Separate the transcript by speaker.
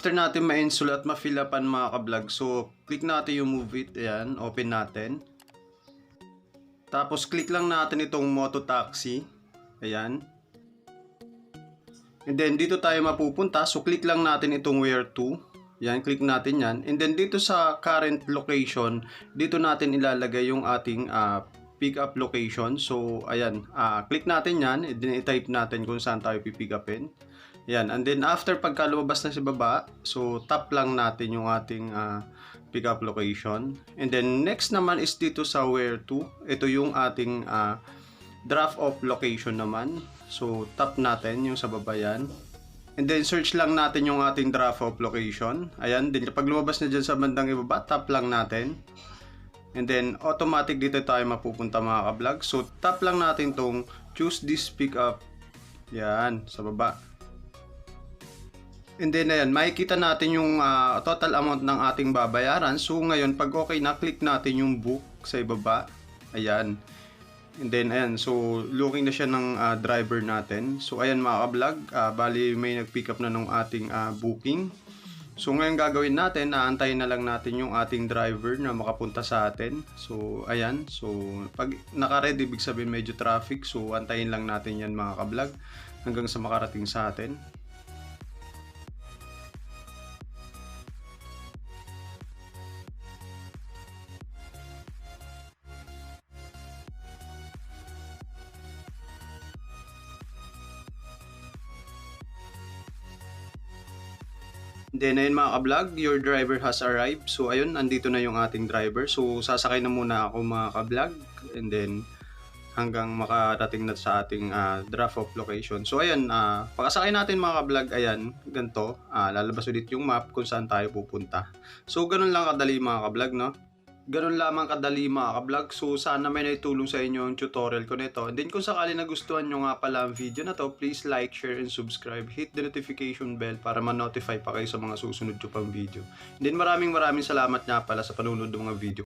Speaker 1: after natin ma-install at ma-fill upan mga ka-vlog, so click natin yung Move It, ayan, open natin. Tapos click lang natin itong Moto Taxi, ayan. And then dito tayo mapupunta, so click lang natin itong Where To, ayan, click natin yan. And then dito sa current location, dito natin ilalagay yung ating pick up location. So ayan, click natin yan, and then i-type natin kung saan tayo pipick upin. Yan, and then after pagka lumabas na sa baba, so tap lang natin yung ating pick up location. And then next naman is dito sa Where To. Ito yung ating drop off location naman. So tap natin yung sa baba yan. And then search lang natin yung ating drop off location. Ayan, din kapag lumabas na dyan sa bandang ibaba, tap lang natin. And then automatic dito tayo mapupunta mga ka-vlog. So tap lang natin tong choose this pick up. Yan, sa baba. And then ayan, makikita natin yung total amount ng ating babayaran. So ngayon, pag okay na, click natin yung book sa ibaba. Ayan. And then ayan, so looking na siya ng driver natin. So ayan mga ka-vlog, bali may nag-pick up na ng ating booking. So ngayon gagawin natin, aantayin na lang natin yung ating driver na makapunta sa atin. So ayan, so pag naka-ready, ibig sabihin medyo traffic. So antayin lang natin yan mga ka-vlog hanggang sa makarating sa atin. Then ayun mga ka-vlog, your driver has arrived. So ayun, andito na yung ating driver. So sasakay na muna ako mga ka-vlog, and then hanggang makarating na sa ating drop off location. So ayun, pagkasakay natin mga ka-vlog, ayan, ganito, lalabas ulit yung map kung saan tayo pupunta. So ganun lang kadali mga ka-vlog, no? Ganun lamang kadali mga ka-vlog. So sana may naitulong sa inyo yung tutorial ko nito. And then kung sakali nagustuhan nyo nga pala ang video na to, please like, share, and subscribe. Hit the notification bell para ma-notify pa kayo sa mga susunod ko pang video. And then maraming salamat nga pala sa panunod ng mga video